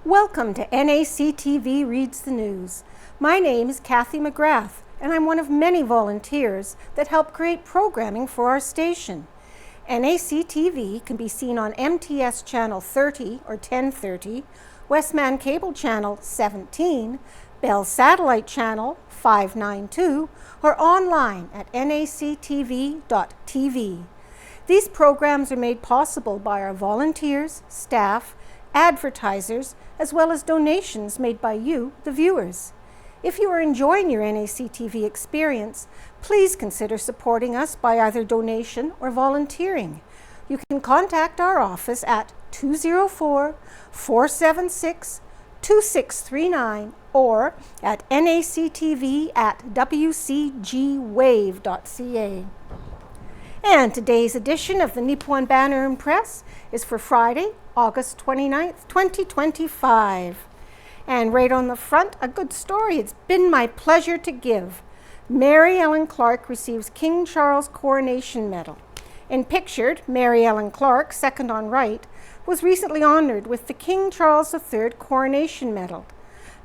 Welcome to NACTV Reads the News. My name is Cathy McGrath, and I'm one of many volunteers that help create programming for our station. NACTV can be seen on MTS Channel 30 or 1030, Westman Cable Channel 17, Bell Satellite Channel 592, or online at nactv.tv. These programs are made possible by our volunteers, staff, advertisers, as well as donations made by you, the viewers. If you are enjoying your NACTV experience, please consider supporting us by either donation or volunteering. You can contact our office at 204-476-2639 or at nactv@wcgwave.ca. And today's edition of the Neepawa Banner and Press is for Friday, August 29th, 2025. And right on the front, a good story it's been my pleasure to give. Mary Ellen Clark receives King Charles Coronation Medal. And pictured, Mary Ellen Clark, second on right, was recently honored with the King Charles III Coronation Medal.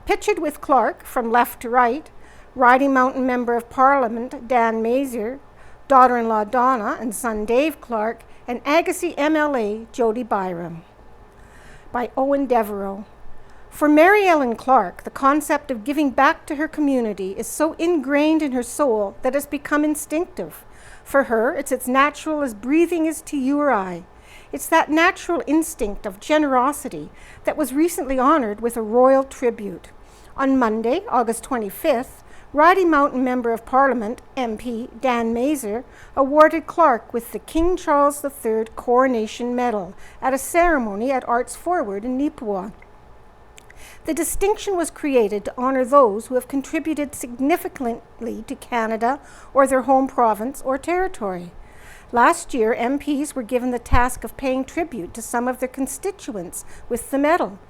Pictured with Clark, from left to right, Riding Mountain Member of Parliament Dan Mazer, daughter-in-law Donna and son Dave Clark, and Agassiz MLA Jody Byram. By Owen Devereaux. For Mary Ellen Clark, the concept of giving back to her community is so ingrained in her soul that it's become instinctive. For her, it's as natural as breathing is to you or I. It's that natural instinct of generosity that was recently honored with a royal tribute. On Monday, August 25th, Riding Mountain Member of Parliament, MP Dan Mazer, awarded Clark with the King Charles III Coronation Medal at a ceremony at Arts Forward in Neepawa. The distinction was created to honor those who have contributed significantly to Canada or their home province or territory. Last year, MPs were given the task of paying tribute to some of their constituents with the medal.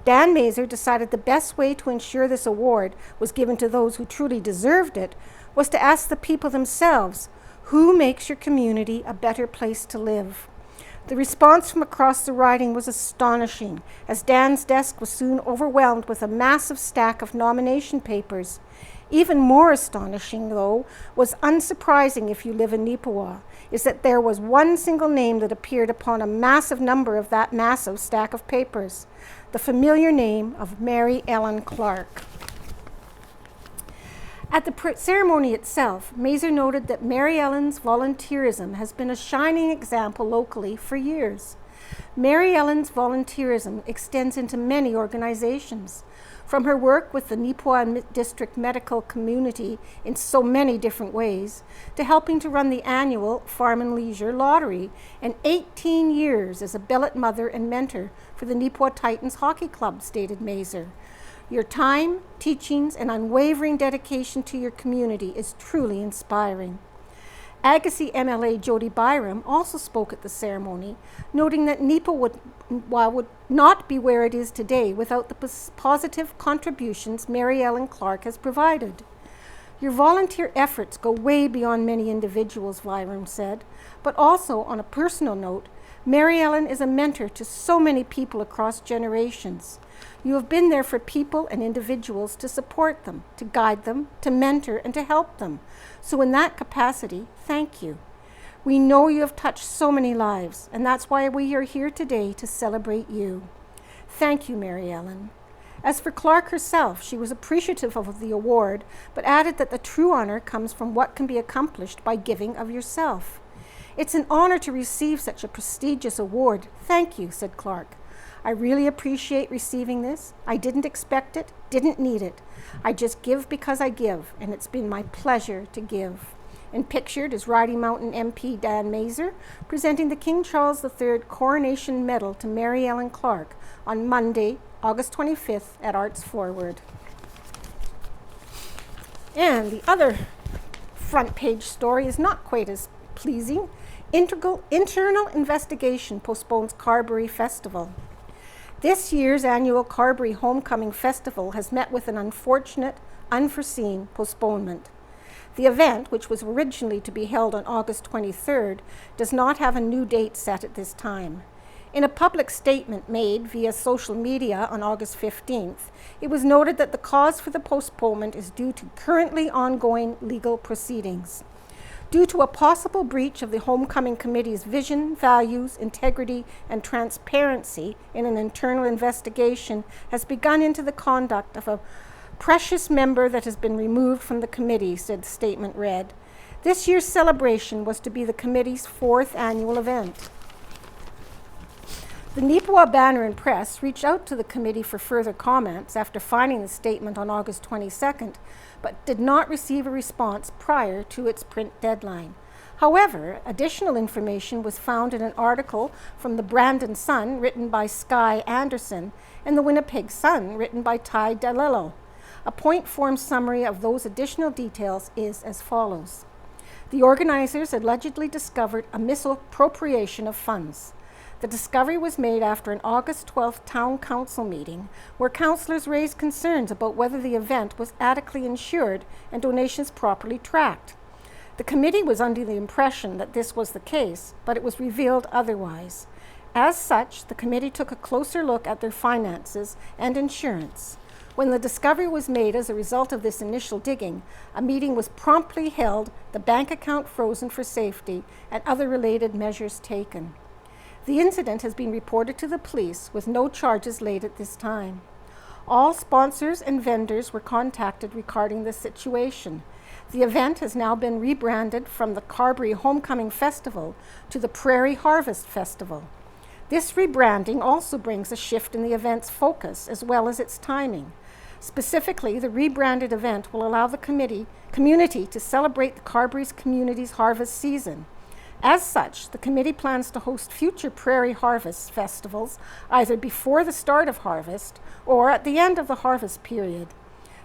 Dan Mazer decided the best way to ensure this award was given to those who truly deserved it was to ask the people themselves, who makes your community a better place to live? The response from across the riding was astonishing, as Dan's desk was soon overwhelmed with a massive stack of nomination papers. Even more astonishing, though, was unsurprising if you live in Neepawa, is that there was one single name that appeared upon a massive number of that massive stack of papers, the familiar name of Mary Ellen Clark. At the ceremony itself, Mazer noted that Mary Ellen's volunteerism has been a shining example locally for years. Mary Ellen's volunteerism extends into many organizations, from her work with the Neepawa District medical community in so many different ways, to helping to run the annual Farm and Leisure Lottery, and 18 years as a billet mother and mentor for the Neepawa Titans Hockey Club, stated Mazer. Your time, teachings, and unwavering dedication to your community is truly inspiring. Agassiz MLA Jody Byram also spoke at the ceremony, noting that Neepawa would not be where it is today without the positive contributions Mary Ellen Clark has provided. Your volunteer efforts go way beyond many individuals, Byram said, but also on a personal note, Mary Ellen is a mentor to so many people across generations. You have been there for people and individuals to support them, to guide them, to mentor, and to help them. So in that capacity, thank you. We know you have touched so many lives, and that's why we are here today to celebrate you. Thank you, Mary Ellen. As for Clark herself, she was appreciative of the award, but added that the true honor comes from what can be accomplished by giving of yourself. It's an honor to receive such a prestigious award. Thank you, said Clark. I really appreciate receiving this. I didn't expect it, didn't need it. I just give because I give, and it's been my pleasure to give. And pictured is Riding Mountain MP Dan Mazer presenting the King Charles III Coronation Medal to Mary Ellen Clark on Monday, August 25th at Arts Forward. And the other front page story is not quite as pleasing. Internal investigation postpones Carberry Festival. This year's annual Carberry Homecoming Festival has met with an unfortunate, unforeseen postponement. The event, which was originally to be held on August 23rd, does not have a new date set at this time. In a public statement made via social media on August 15th, it was noted that the cause for the postponement is due to currently ongoing legal proceedings. Due to a possible breach of the Homecoming Committee's vision, values, integrity, and transparency in an internal investigation has begun into the conduct of a precious member that has been removed from the committee, said the statement read. This year's celebration was to be the committee's 4th annual event. The Neepawa Banner and Press reached out to the committee for further comments after finding the statement on August 22nd, but did not receive a response prior to its print deadline. However, additional information was found in an article from the Brandon Sun written by Sky Anderson and the Winnipeg Sun written by Ty Dalillo. A point-form summary of those additional details is as follows. The organizers allegedly discovered a misappropriation of funds. The discovery was made after an August 12th Town Council meeting where councillors raised concerns about whether the event was adequately insured and donations properly tracked. The committee was under the impression that this was the case, but it was revealed otherwise. As such, the committee took a closer look at their finances and insurance. When the discovery was made as a result of this initial digging, a meeting was promptly held, the bank account frozen for safety, and other related measures taken. The incident has been reported to the police with no charges laid at this time. All sponsors and vendors were contacted regarding the situation. The event has now been rebranded from the Carberry Homecoming Festival to the Prairie Harvest Festival. This rebranding also brings a shift in the event's focus as well as its timing. Specifically, the rebranded event will allow the community to celebrate the Carberry's community's harvest season. As such, the committee plans to host future Prairie Harvest festivals either before the start of harvest or at the end of the harvest period.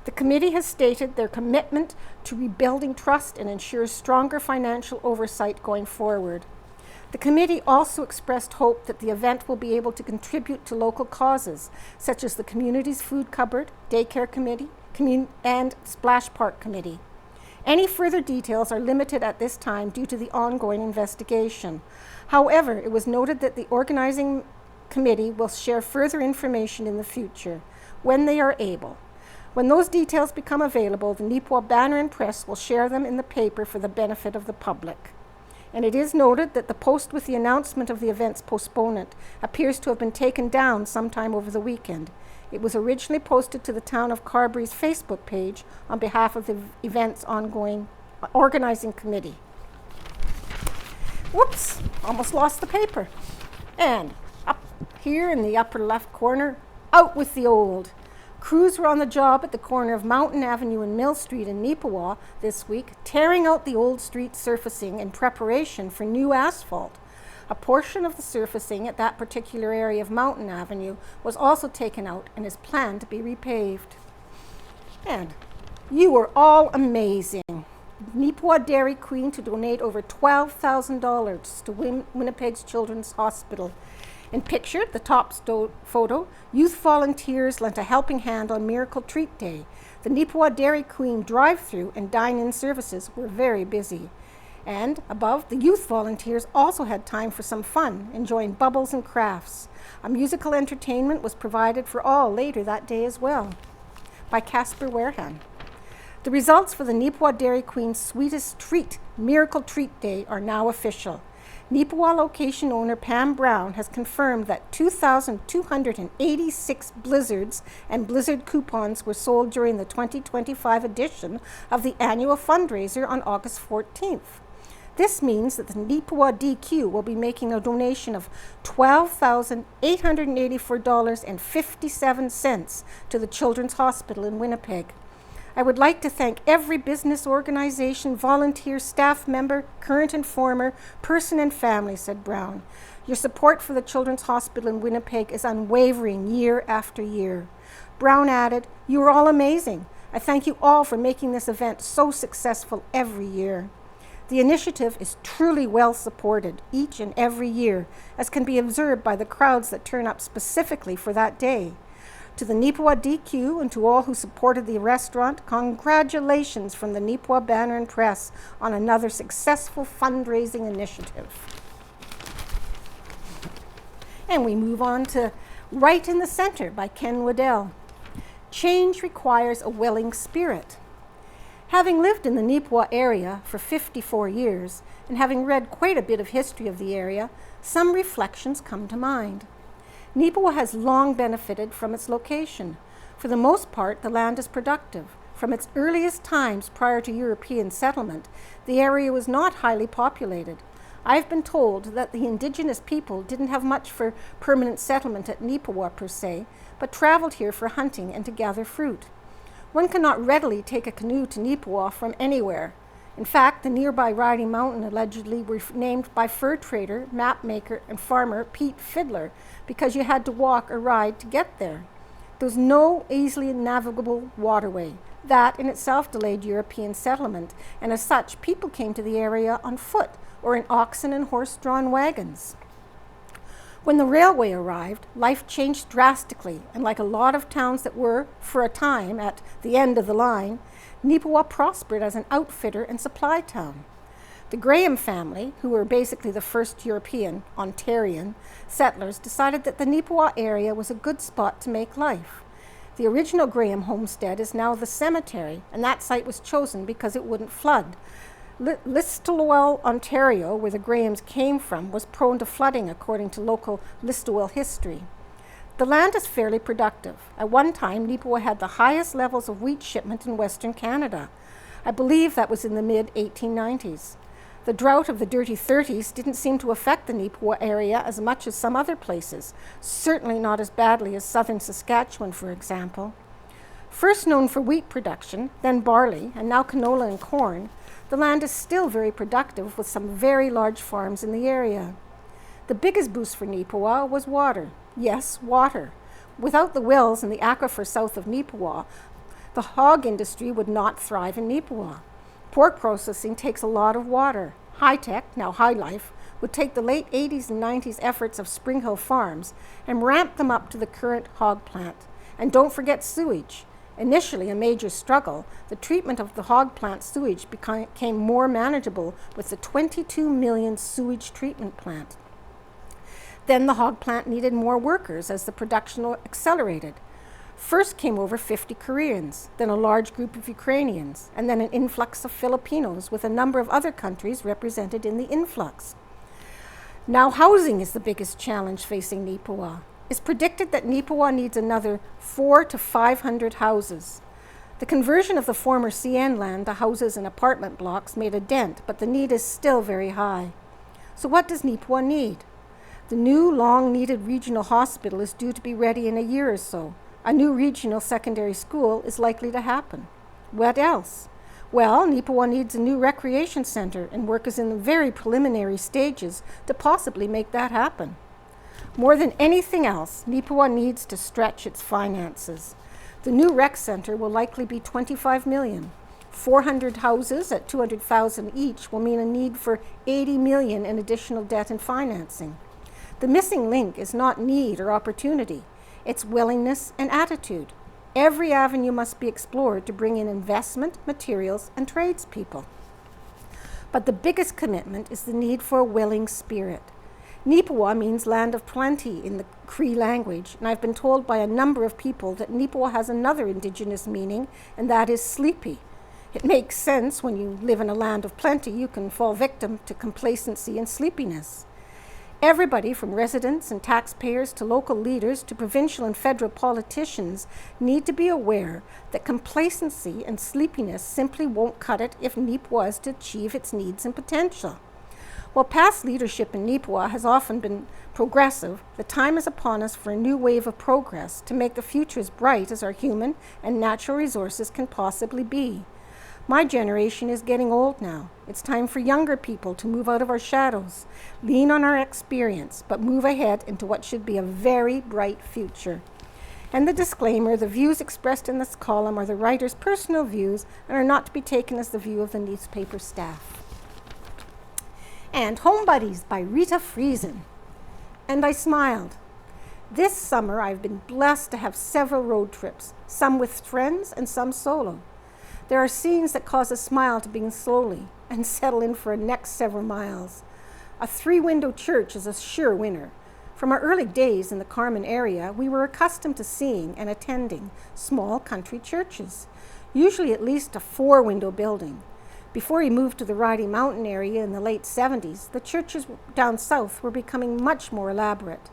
The committee has stated their commitment to rebuilding trust and ensures stronger financial oversight going forward. The committee also expressed hope that the event will be able to contribute to local causes, such as the community's food cupboard, daycare committee, and splash park committee. Any further details are limited at this time due to the ongoing investigation. However, it was noted that the organizing committee will share further information in the future, when they are able. When those details become available, the Neepawa Banner and Press will share them in the paper for the benefit of the public. And it is noted that the post with the announcement of the event's postponement appears to have been taken down sometime over the weekend. It was originally posted to the Town of Carberry's Facebook page on behalf of the event's ongoing organizing committee. Whoops, almost lost the paper. And up here in the upper left corner, out with the old. Crews were on the job at the corner of Mountain Avenue and Mill Street in Neepawa this week, tearing out the old street surfacing in preparation for new asphalt. A portion of the surfacing at that particular area of Mountain Avenue was also taken out and is planned to be repaved. And you are all amazing. Neepawa Dairy Queen to donate over $12,000 to Winnipeg's Children's Hospital. In picture, the top photo, youth volunteers lent a helping hand on Miracle Treat Day. The Neepawa Dairy Queen drive-through and dine-in services were very busy. And above, the youth volunteers also had time for some fun, enjoying bubbles and crafts. A musical entertainment was provided for all later that day as well, by Casper Warehan. The results for the Neepawa Dairy Queen's Sweetest Treat, Miracle Treat Day, are now official. Neepawa location owner Pam Brown has confirmed that 2,286 blizzards and blizzard coupons were sold during the 2025 edition of the annual fundraiser on August 14th. This means that the Neepawa DQ will be making a donation of $12,884.57 to the Children's Hospital in Winnipeg. I would like to thank every business organization, volunteer, staff member, current and former, person and family, said Brown. Your support for the Children's Hospital in Winnipeg is unwavering year after year. Brown added, "You are all amazing. I thank you all for making this event so successful every year." The initiative is truly well supported each and every year, as can be observed by the crowds that turn up specifically for that day. To the Neepawa DQ and to all who supported the restaurant, congratulations from the Neepawa Banner and Press on another successful fundraising initiative. And we move on to Right in the Center by Ken Waddell. Change requires a willing spirit. Having lived in the Neepawa area for 54 years and having read quite a bit of history of the area, some reflections come to mind. Neepawa has long benefited from its location. For the most part, the land is productive. From its earliest times prior to European settlement, the area was not highly populated. I've been told that the indigenous people didn't have much for permanent settlement at Neepawa per se, but traveled here for hunting and to gather fruit. One cannot readily take a canoe to Neepawa from anywhere. In fact, the nearby Riding Mountain allegedly were named by fur trader, map maker, and farmer Pete Fiddler because you had to walk or ride to get there. There was no easily navigable waterway. That in itself delayed European settlement, and as such, people came to the area on foot or in oxen and horse-drawn wagons. When the railway arrived, life changed drastically, and like a lot of towns that were, for a time, at the end of the line, Neepawa prospered as an outfitter and supply town. The Graham family, who were basically the first European, Ontarian, settlers, decided that the Neepawa area was a good spot to make life. The original Graham homestead is now the cemetery, and that site was chosen because it wouldn't flood. Listowel, Ontario, where the Grahams came from, was prone to flooding according to local Listowel history. The land is fairly productive. At one time, Neepawa had the highest levels of wheat shipment in Western Canada. I believe that was in the mid-1890s. The drought of the dirty 30s didn't seem to affect the Neepawa area as much as some other places, certainly not as badly as southern Saskatchewan, for example. First known for wheat production, then barley, and now canola and corn, the land is still very productive with some very large farms in the area. The biggest boost for Neepawa was water. Yes, water. Without the wells in the aquifer south of Neepawa, the hog industry would not thrive in Neepawa. Pork processing takes a lot of water. High-tech, now High Life, would take the late 80s and 90s efforts of Spring Hill Farms and ramp them up to the current hog plant. And don't forget sewage. Initially a major struggle, the treatment of the hog plant sewage became more manageable with the 22 million sewage treatment plant. Then the hog plant needed more workers as the production accelerated. First came over 50 Koreans, then a large group of Ukrainians, and then an influx of Filipinos with a number of other countries represented in the influx. Now housing is the biggest challenge facing Neepawa. It's predicted that Neepawa needs another 400 to 500 houses. The conversion of the former CN land to houses and apartment blocks made a dent, but the need is still very high. So what does Neepawa need? The new long-needed regional hospital is due to be ready in a year or so. A new regional secondary school is likely to happen. What else? Well, Neepawa needs a new recreation center, and work is in the very preliminary stages to possibly make that happen. More than anything else, Neepawa needs to stretch its finances. The new rec center will likely be $25 million. 400 houses at $200,000 each will mean a need for $80 million in additional debt and financing. The missing link is not need or opportunity. It's willingness and attitude. Every avenue must be explored to bring in investment, materials, and tradespeople. But the biggest commitment is the need for a willing spirit. Neepawa means land of plenty in the Cree language, and I've been told by a number of people that Neepawa has another indigenous meaning, and that is sleepy. It makes sense when you live in a land of plenty, you can fall victim to complacency and sleepiness. Everybody from residents and taxpayers to local leaders to provincial and federal politicians need to be aware that complacency and sleepiness simply won't cut it if Neepawa is to achieve its needs and potential. While past leadership in Neepawa has often been progressive, the time is upon us for a new wave of progress to make the future as bright as our human and natural resources can possibly be. My generation is getting old now. It's time for younger people to move out of our shadows, lean on our experience, but move ahead into what should be a very bright future. And the disclaimer, the views expressed in this column are the writer's personal views and are not to be taken as the view of the newspaper staff. And Home Buddies by Rita Friesen. And I smiled. This summer I've been blessed to have several road trips, some with friends and some solo. There are scenes that cause a smile to begin slowly and settle in for the next several miles. A 3-window church is a sure winner. From our early days in the Carmen area, we were accustomed to seeing and attending small country churches, usually at least a 4-window building. Before we moved to the Rocky Mountain area in the late 70s, the churches down south were becoming much more elaborate.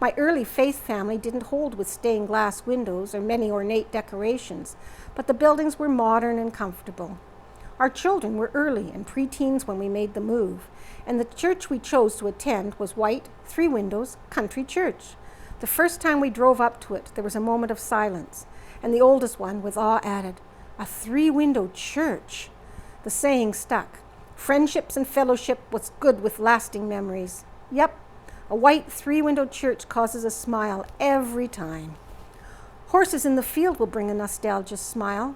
My early faith family didn't hold with stained glass windows or many ornate decorations, but the buildings were modern and comfortable. Our children were early and preteens when we made the move, and the church we chose to attend was white, 3 windows, country church. The first time we drove up to it, there was a moment of silence, and the oldest one with awe added, "A 3-window church." The saying stuck. Friendships and fellowship was good with lasting memories. Yep, a white 3-window church causes a smile every time. Horses in the field will bring a nostalgic smile.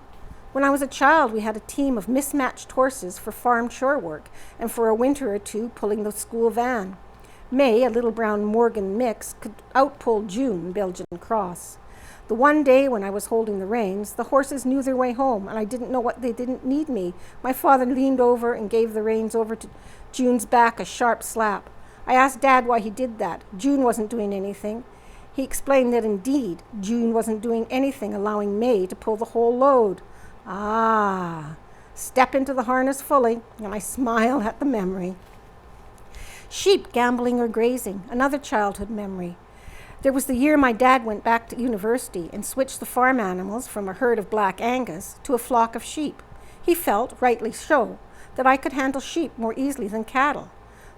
When I was a child, we had a team of mismatched horses for farm chore work and for a winter or two pulling the school van. May, a little brown Morgan mix, could outpull June, Belgian cross. The one day when I was holding the reins, the horses knew their way home, and I didn't know what they didn't need me. My father leaned over and gave the reins over to June's back a sharp slap. I asked Dad why he did that. June wasn't doing anything. He explained that indeed, June wasn't doing anything, allowing May to pull the whole load. Ah, step into the harness fully, and I smile at the memory. Sheep gambling or grazing, another childhood memory. There was the year my dad went back to university and switched the farm animals from a herd of black Angus to a flock of sheep. He felt, rightly so, that I could handle sheep more easily than cattle.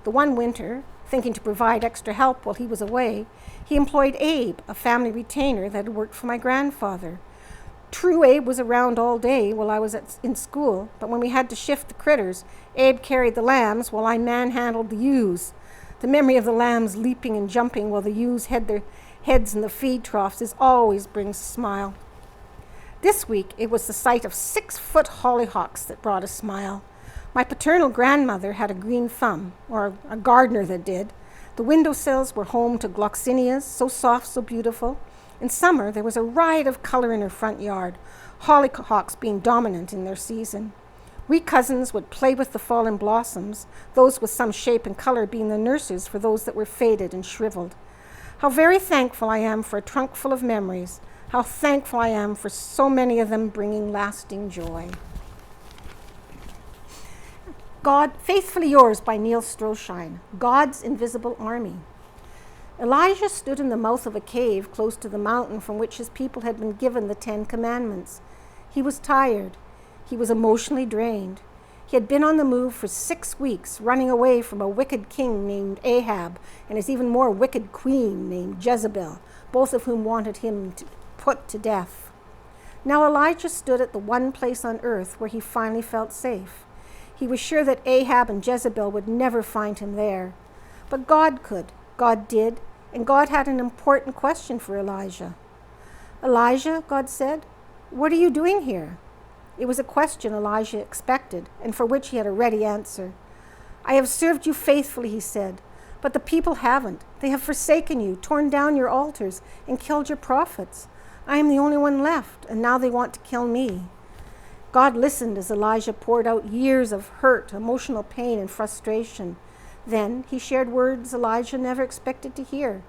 The one winter, thinking to provide extra help while he was away, he employed Abe, a family retainer that had worked for my grandfather. True, Abe was around all day while I was in school, but when we had to shift the critters, Abe carried the lambs while I manhandled the ewes. The memory of the lambs leaping and jumping while the ewes had their heads in the feed troughs always brings a smile. This week, it was the sight of 6-foot hollyhocks that brought a smile. My paternal grandmother had a green thumb, or a gardener that did. The windowsills were home to gloxinias, so soft, so beautiful. In summer, there was a riot of color in her front yard, hollyhocks being dominant in their season. We cousins would play with the fallen blossoms, those with some shape and color being the nurses for those that were faded and shriveled. How very thankful I am for a trunk full of memories. How thankful I am for so many of them bringing lasting joy. God, Faithfully Yours by Neil Stroshine, God's Invisible Army. Elijah stood in the mouth of a cave close to the mountain from which his people had been given the 10 Commandments. He was tired. He was emotionally drained. He had been on the move for 6 weeks, running away from a wicked king named Ahab and his even more wicked queen named Jezebel, both of whom wanted him put to death. Now Elijah stood at the one place on earth where he finally felt safe. He was sure that Ahab and Jezebel would never find him there. But God could. God did. And God had an important question for Elijah. "Elijah," God said, "what are you doing here?" It was a question Elijah expected, and for which he had a ready answer. "I have served you faithfully," he said, "but the people haven't. They have forsaken you, torn down your altars, and killed your prophets. I am the only one left, and now they want to kill me." God listened as Elijah poured out years of hurt, emotional pain, and frustration. Then he shared words Elijah never expected to hear.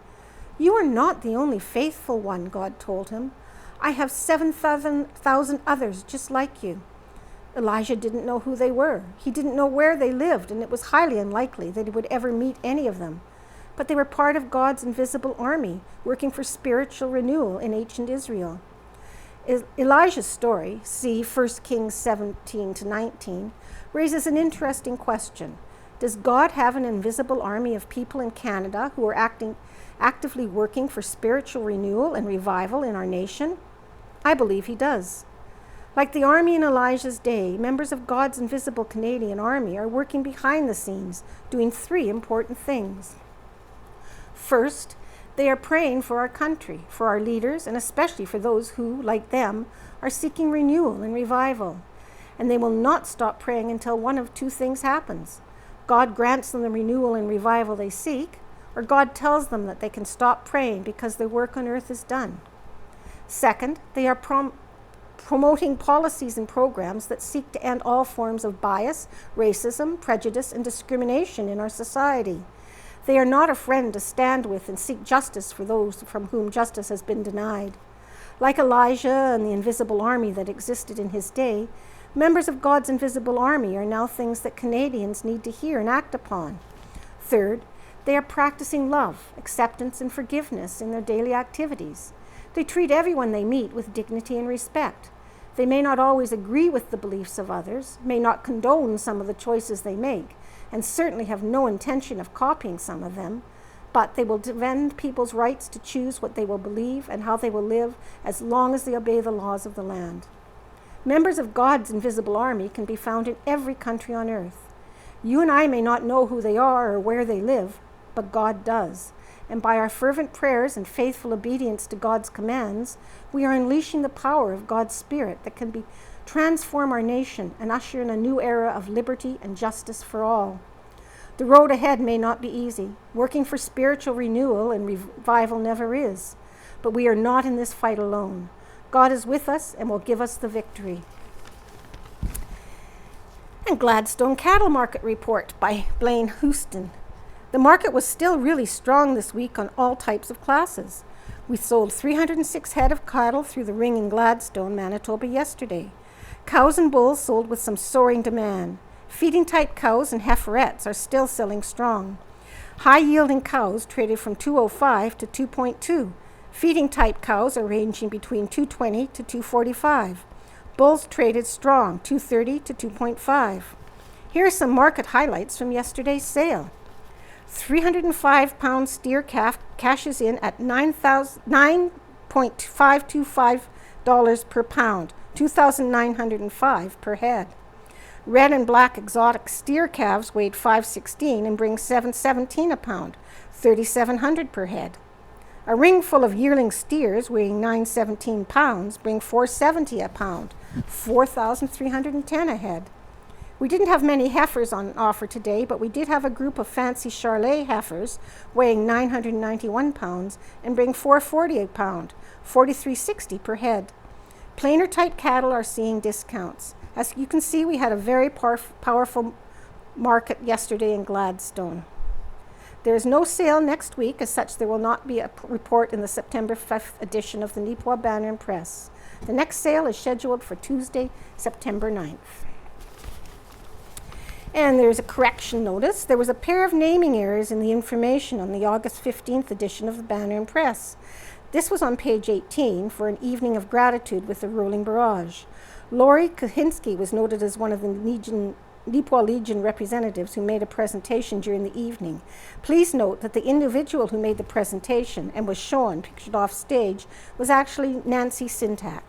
"You are not the only faithful one," God told him. "I have 7,000 others just like you." Elijah didn't know who they were. He didn't know where they lived, and it was highly unlikely that he would ever meet any of them. But they were part of God's invisible army, working for spiritual renewal in ancient Israel. Elijah's story, see 1 Kings 17-19, raises an interesting question. Does God have an invisible army of people in Canada who are actively working for spiritual renewal and revival in our nation? I believe he does. Like the army in Elijah's day, members of God's invisible Canadian army are working behind the scenes, doing 3 important things. First, they are praying for our country, for our leaders, and especially for those who, like them, are seeking renewal and revival. And they will not stop praying until one of 2 things happens. God grants them the renewal and revival they seek, or God tells them that they can stop praying because their work on earth is done. Second, they are promoting policies and programs that seek to end all forms of bias, racism, prejudice, and discrimination in our society. They are not a friend to stand with and seek justice for those from whom justice has been denied. Like Elijah and the invisible army that existed in his day, members of God's invisible army are now things that Canadians need to hear and act upon. Third, they are practicing love, acceptance, and forgiveness in their daily activities. They treat everyone they meet with dignity and respect. They may not always agree with the beliefs of others, may not condone some of the choices they make, and certainly have no intention of copying some of them, but they will defend people's rights to choose what they will believe and how they will live as long as they obey the laws of the land. Members of God's invisible army can be found in every country on earth. You and I may not know who they are or where they live, but God does. And by our fervent prayers and faithful obedience to God's commands, we are unleashing the power of God's Spirit that can transform our nation and usher in a new era of liberty and justice for all. The road ahead may not be easy. Working for spiritual renewal and revival never is. But we are not in this fight alone. God is with us and will give us the victory. And Gladstone Cattle Market Report by Blaine Houston. The market was still really strong this week on all types of classes. We sold 306 head of cattle through the ring in Gladstone, Manitoba yesterday. Cows and bulls sold with some soaring demand. Feeding-type cows and heiferettes are still selling strong. High-yielding cows traded from 205 to 2.2. Feeding-type cows are ranging between 220 to 245. Bulls traded strong, 230 to 2.5. Here are some market highlights from yesterday's sale. 305-pound steer calf cashes in at $9.525 per pound, $2,905 per head. Red and black exotic steer calves weighed 516 and bring $717 a pound, $3,700 per head. A ring full of yearling steers weighing 917 pounds bring $470 a pound, $4,310 a head. We didn't have many heifers on offer today, but we did have a group of fancy Charolais heifers weighing 991 pounds and bring $440 a pound, $43.60 per head. Plainer type cattle are seeing discounts. As you can see, we had a very powerful market yesterday in Gladstone. There is no sale next week. As such, there will not be a report in the September 5th edition of the Neepawa Banner and Press. The next sale is scheduled for Tuesday, September 9th. And there's a correction notice. There was a pair of naming errors in the information on the August 15th edition of the Banner and Press. This was on page 18 for an evening of gratitude with the rolling barrage. Lori Kahinsky was noted as one of the Neepawa Legion representatives who made a presentation during the evening. Please note that the individual who made the presentation and was shown, pictured off stage, was actually Nancy Sintak.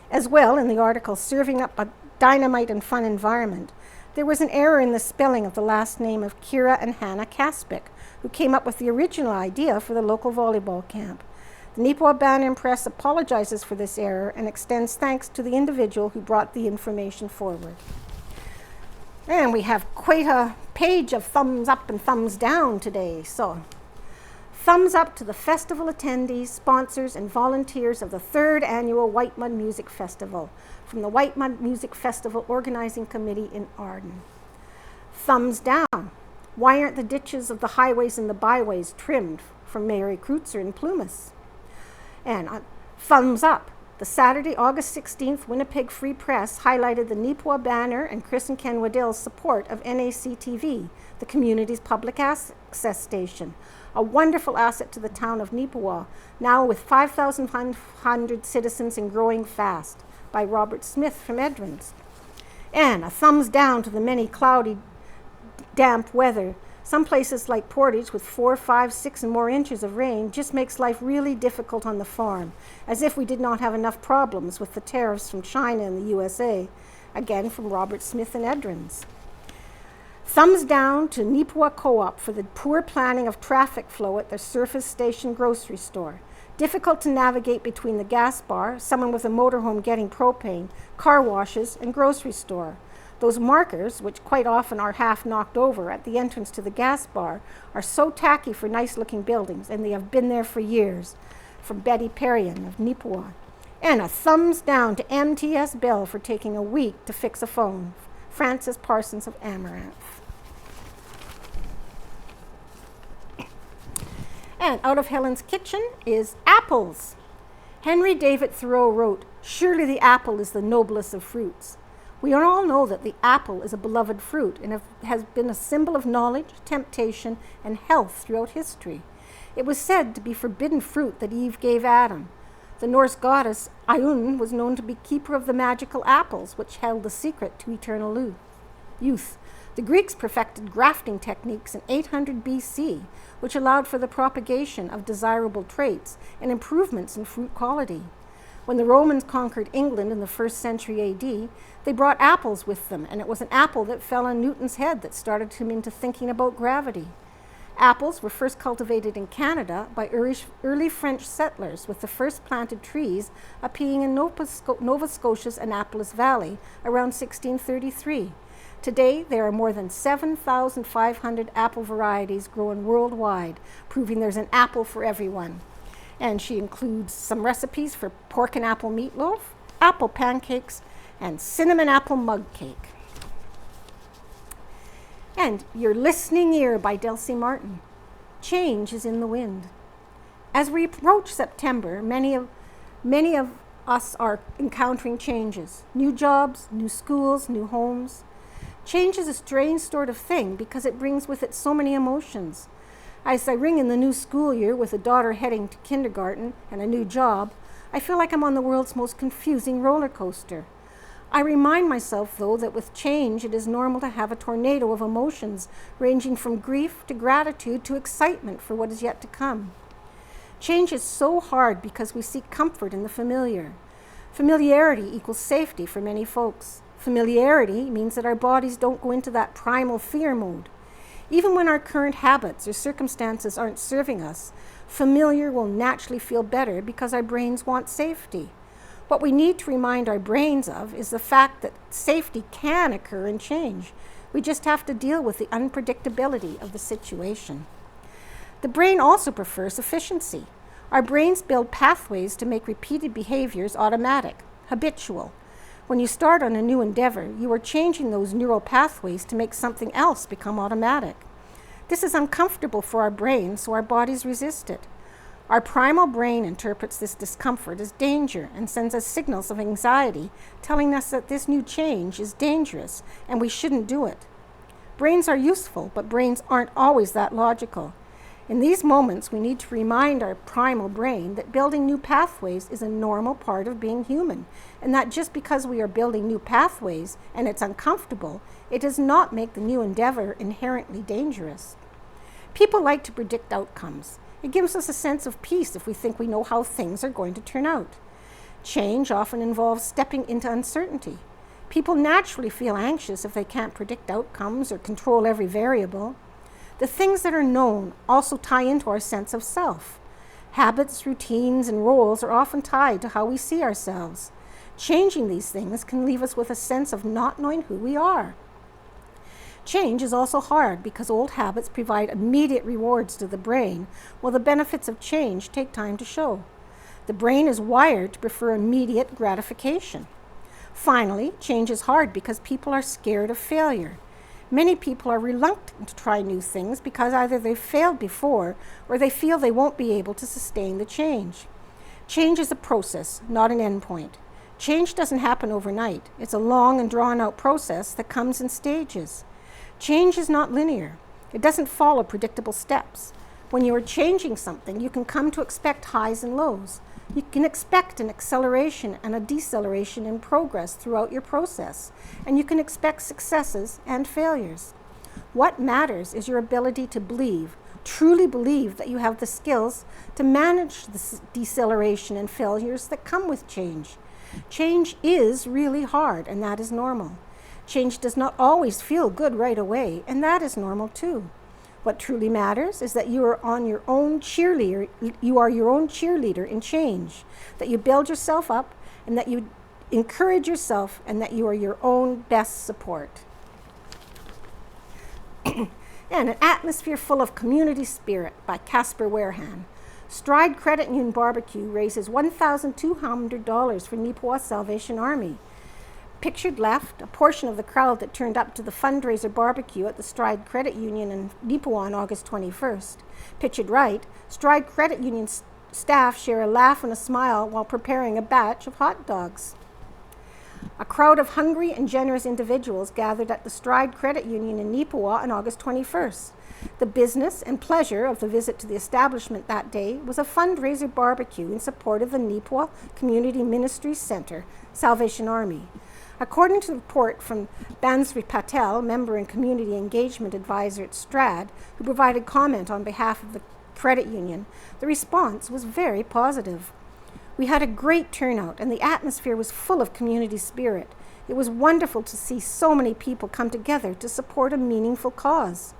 As well, in the article, Serving Up a Dynamite and Fun Environment, there was an error in the spelling of the last name of Kira and Hannah Kaspick, who came up with the original idea for the local volleyball camp. The Neepawa Banner and Press apologizes for this error and extends thanks to the individual who brought the information forward. And we have quite a page of thumbs up and thumbs down today. So, thumbs up to the festival attendees, sponsors, and volunteers of the 3rd Annual White Mud Music Festival from the White Mud Music Festival Organizing Committee in Arden. Thumbs down. Why aren't the ditches of the highways and the byways trimmed from Mary Kreutzer in Plumas? And thumbs up. The Saturday, August 16th Winnipeg Free Press highlighted the Neepawa Banner and Chris and Ken Waddell's support of NACTV, the community's public access station, a wonderful asset to the town of Neepawa, now with 5,500 citizens and growing fast, by Robert Smith from Edmonds. And a thumbs down to the many cloudy, damp weather. Some places like Portage with 4, 5, 6 and more inches of rain just makes life really difficult on the farm, as if we did not have enough problems with the tariffs from China and the USA. Again, from Robert Smith and Edmonds. Thumbs down to Neepawa Co-op for the poor planning of traffic flow at their Surface Station grocery store. Difficult to navigate between the gas bar, someone with a motorhome getting propane, car washes, and grocery store. Those markers, which quite often are half knocked over at the entrance to the gas bar, are so tacky for nice-looking buildings, and they have been there for years. From Betty Perrion of Neepawa. And a thumbs down to MTS Bell for taking a week to fix a phone. Francis Parsons of Amaranth. And out of Helen's kitchen is apples. Henry David Thoreau wrote, "Surely the apple is the noblest of fruits." We all know that the apple is a beloved fruit and has been a symbol of knowledge, temptation, and health throughout history. It was said to be forbidden fruit that Eve gave Adam. The Norse goddess Idun was known to be keeper of the magical apples, which held the secret to eternal youth. The Greeks perfected grafting techniques in 800 BC, which allowed for the propagation of desirable traits and improvements in fruit quality. When the Romans conquered England in the 1st century AD, they brought apples with them, and it was an apple that fell on Newton's head that started him into thinking about gravity. Apples were first cultivated in Canada by early French settlers, with the first planted trees appearing in Nova Scotia's Annapolis Valley around 1633. Today, there are more than 7,500 apple varieties grown worldwide, proving there's an apple for everyone. And she includes some recipes for pork and apple meatloaf, apple pancakes, and cinnamon apple mug cake. And Your Listening Ear by Delcy Martin. Change is in the wind. As we approach September, many of us are encountering changes. New jobs, new schools, new homes. Change is a strange sort of thing because it brings with it so many emotions. As I ring in the new school year with a daughter heading to kindergarten and a new job, I feel like I'm on the world's most confusing roller coaster. I remind myself, though, that with change, it is normal to have a tornado of emotions ranging from grief to gratitude to excitement for what is yet to come. Change is so hard because we seek comfort in the familiar. Familiarity equals safety for many folks. Familiarity means that our bodies don't go into that primal fear mode. Even when our current habits or circumstances aren't serving us, familiar will naturally feel better because our brains want safety. What we need to remind our brains of is the fact that safety can occur and change. We just have to deal with the unpredictability of the situation. The brain also prefers efficiency. Our brains build pathways to make repeated behaviors automatic, habitual. When you start on a new endeavor, you are changing those neural pathways to make something else become automatic. This is uncomfortable for our brain, so our bodies resist it. Our primal brain interprets this discomfort as danger and sends us signals of anxiety, telling us that this new change is dangerous and we shouldn't do it. Brains are useful, but brains aren't always that logical. In these moments, we need to remind our primal brain that building new pathways is a normal part of being human, and that just because we are building new pathways and it's uncomfortable, it does not make the new endeavor inherently dangerous. People like to predict outcomes. It gives us a sense of peace if we think we know how things are going to turn out. Change often involves stepping into uncertainty. People naturally feel anxious if they can't predict outcomes or control every variable. The things that are known also tie into our sense of self. Habits, routines, and roles are often tied to how we see ourselves. Changing these things can leave us with a sense of not knowing who we are. Change is also hard because old habits provide immediate rewards to the brain, while the benefits of change take time to show. The brain is wired to prefer immediate gratification. Finally, change is hard because people are scared of failure. Many people are reluctant to try new things because either they've failed before or they feel they won't be able to sustain the change. Change is a process, not an endpoint. Change doesn't happen overnight. It's a long and drawn-out process that comes in stages. Change is not linear. It doesn't follow predictable steps. When you are changing something, you can come to expect highs and lows. You can expect an acceleration and a deceleration in progress throughout your process, and you can expect successes and failures. What matters is your ability to believe, truly believe that you have the skills to manage the deceleration and failures that come with change. Change is really hard, and that is normal. Change does not always feel good right away, and that is normal too. What truly matters is that you are your own cheerleader in change, that you build yourself up and that you encourage yourself and that you are your own best support. And An Atmosphere Full of Community Spirit by Casper Warehan. Stride Credit Union Barbecue raises $1,200 for Neepawa Salvation Army. Pictured left, a portion of the crowd that turned up to the fundraiser barbecue at the Stride Credit Union in Neepawa on August 21st. Pictured right, Stride Credit Union staff share a laugh and a smile while preparing a batch of hot dogs. A crowd of hungry and generous individuals gathered at the Stride Credit Union in Neepawa on August 21st. The business and pleasure of the visit to the establishment that day was a fundraiser barbecue in support of the Neepawa Community Ministries Center, Salvation Army. According to the report from Bansri Patel, member and community engagement advisor at Strad, who provided comment on behalf of the credit union, the response was very positive. We had a great turnout and the atmosphere was full of community spirit. It was wonderful to see so many people come together to support a meaningful cause.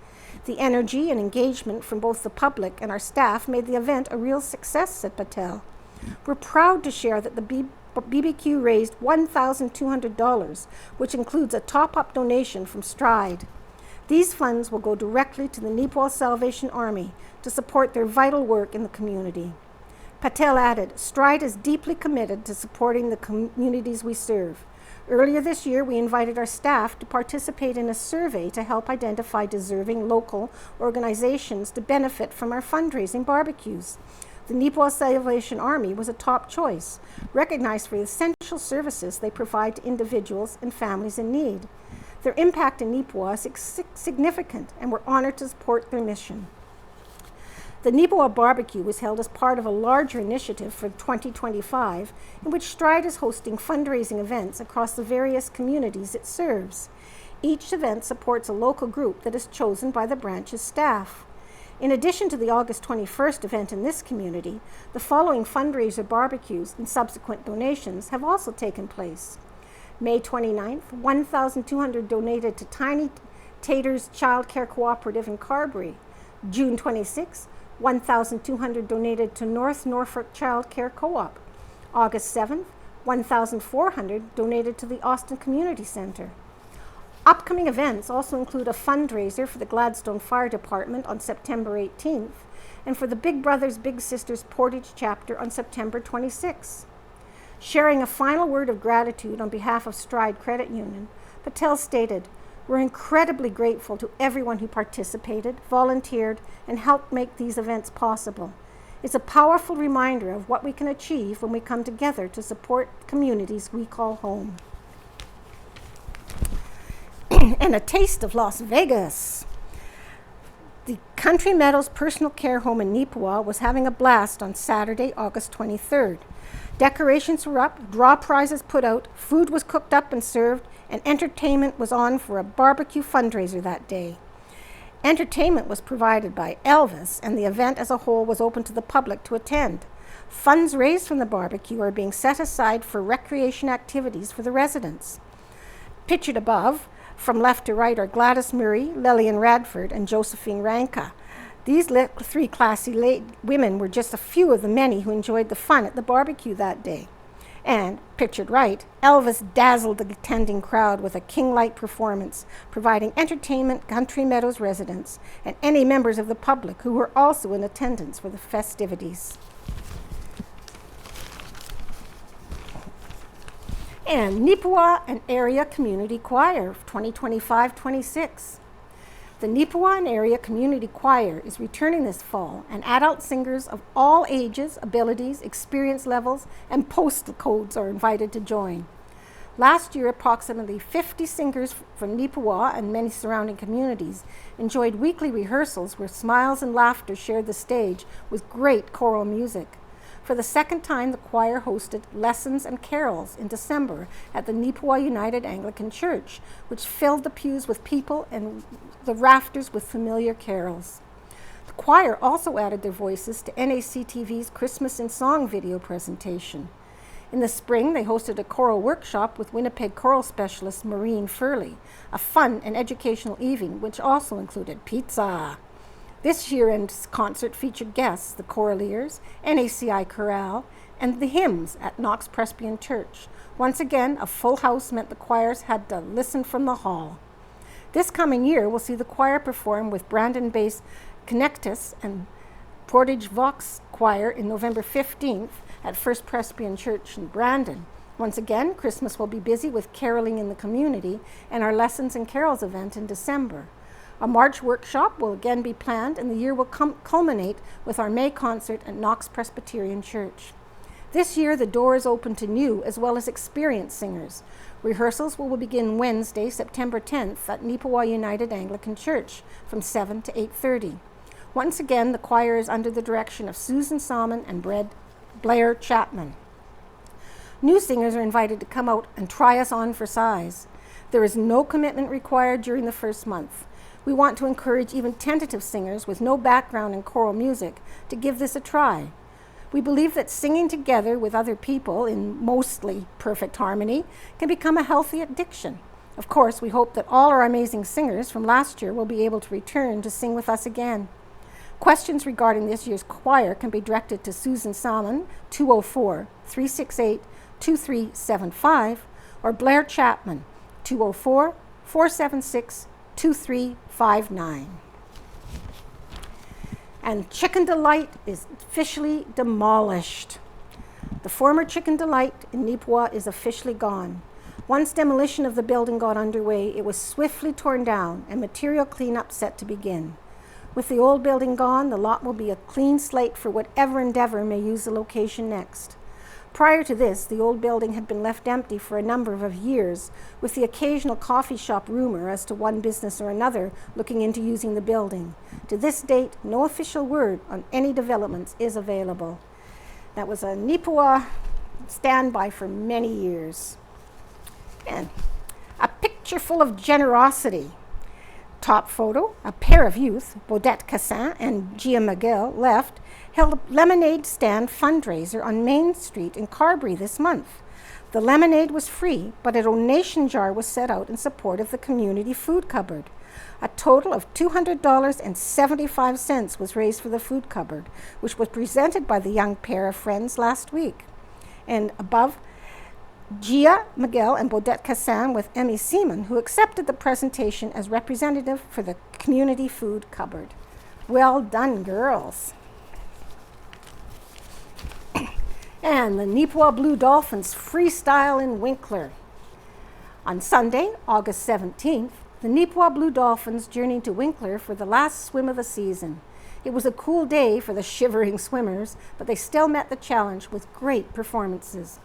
The energy and engagement from both the public and our staff made the event a real success, said Patel. We're proud to share that the BBQ raised $1,200, which includes a top-up donation from Stride. These funds will go directly to the Neepawa Salvation Army to support their vital work in the community. Patel added, Stride is deeply committed to supporting the communities we serve. Earlier this year, we invited our staff to participate in a survey to help identify deserving local organizations to benefit from our fundraising barbecues. The Neepawa Salvation Army was a top choice, recognized for the essential services they provide to individuals and families in need. Their impact in Neepawa is significant, and we're honored to support their mission. The Neepawa barbecue was held as part of a larger initiative for 2025, in which Stride is hosting fundraising events across the various communities it serves. Each event supports a local group that is chosen by the branch's staff. In addition to the August 21st event in this community, the following fundraiser barbecues and subsequent donations have also taken place. May 29th, $1,200 donated to Tiny Taters Child Care Cooperative in Carberry. June 26th, $1,200 donated to North Norfolk Child Care Co-op. August 7th, $1,400 donated to the Austin Community Center. Upcoming events also include a fundraiser for the Gladstone Fire Department on September 18th and for the Big Brothers Big Sisters Portage chapter on September 26th. Sharing a final word of gratitude on behalf of Stride Credit Union, Patel stated, "We're incredibly grateful to everyone who participated, volunteered, and helped make these events possible. It's a powerful reminder of what we can achieve when we come together to support communities we call home." And a taste of Las Vegas. The Country Meadows Personal Care Home in Neepawa was having a blast on Saturday, August 23rd. Decorations were up, draw prizes put out, food was cooked up and served, and entertainment was on for a barbecue fundraiser that day. Entertainment was provided by Elvis, and the event as a whole was open to the public to attend. Funds raised from the barbecue are being set aside for recreation activities for the residents. Pictured above, from left to right, are Gladys Murray, Lillian Radford, and Josephine Ranka. These three classy women were just a few of the many who enjoyed the fun at the barbecue that day. And, pictured right, Elvis dazzled the attending crowd with a king-like performance, providing entertainment to Country Meadows residents and any members of the public who were also in attendance for the festivities. And Neepawa and Area Community Choir 2025-26. The Neepawa and Area Community Choir is returning this fall, and adult singers of all ages, abilities, experience levels, and postal codes are invited to join. Last year, approximately 50 singers from Neepawa and many surrounding communities enjoyed weekly rehearsals where smiles and laughter shared the stage with great choral music. For the second time, the choir hosted lessons and carols in December at the Neepawa United Anglican Church, which filled the pews with people and the rafters with familiar carols. The choir also added their voices to NACTV's Christmas in Song video presentation. In the spring, they hosted a choral workshop with Winnipeg choral specialist Maureen Furley, a fun and educational evening which also included pizza. This year-end concert featured guests, the Choraliers, NACI Chorale, and the hymns at Knox Presbyterian Church. Once again, a full house meant the choirs had to listen from the hall. This coming year, we'll see the choir perform with Brandon-based Connectus and Portage Vox Choir in November 15th at First Presbyterian Church in Brandon. Once again, Christmas will be busy with caroling in the community and our Lessons and Carols event in December. A March workshop will again be planned, and the year will culminate with our May concert at Knox Presbyterian Church. This year, the door is open to new as well as experienced singers. Rehearsals will begin Wednesday, September 10th at Neepawa United Anglican Church from 7 to 8:30. Once again, the choir is under the direction of Susan Salmon and Blair Chapman. New singers are invited to come out and try us on for size. There is no commitment required during the first month. We want to encourage even tentative singers with no background in choral music to give this a try. We believe that singing together with other people in mostly perfect harmony can become a healthy addiction. Of course, we hope that all our amazing singers from last year will be able to return to sing with us again. Questions regarding this year's choir can be directed to Susan Salmon, 204-368-2375, or Blair Chapman, 204-476-2359. And Chicken Delight is officially demolished. The former Chicken Delight in Neepawa is officially gone. Once demolition of the building got underway, it was swiftly torn down and material cleanup set to begin. With the old building gone, the lot will be a clean slate for whatever endeavor may use the location next. Prior to this, the old building had been left empty for a number of years, with the occasional coffee shop rumor as to one business or another looking into using the building. To this date, no official word on any developments is available. That was a Neepawa standby for many years. And a picture full of generosity. Top photo, a pair of youth, Bodette Cassin and Gia McGill, held a lemonade stand fundraiser on Main Street in Carberry this month. The lemonade was free, but a donation jar was set out in support of the community food cupboard. A total of $200.75 was raised for the food cupboard, which was presented by the young pair of friends last week. And above, Gia McGill and Bodette Cassin with Emmy Seaman, who accepted the presentation as representative for the community food cupboard. Well done, girls. And the Neepawa Blue Dolphins freestyle in Winkler. On Sunday, August 17th, the Neepawa Blue Dolphins journeyed to Winkler for the last swim of the season. It was a cool day for the shivering swimmers, but they still met the challenge with great performances.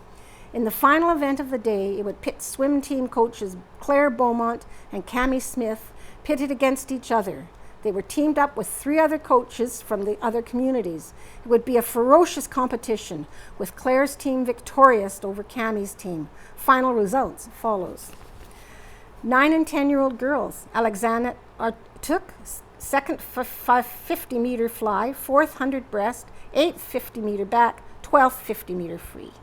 In the final event of the day, it would pit swim team coaches Claire Beaumont and Cammie Smith pitted against each other. They were teamed up with 3 other coaches from the other communities. It would be a ferocious competition, with Claire's team victorious over Cammie's team. Final results follows. 9 and 10-year-old girls, Alexandra took second 50-meter fly, 4th 100 breast, 8th 50-meter back, 12th 50-meter free.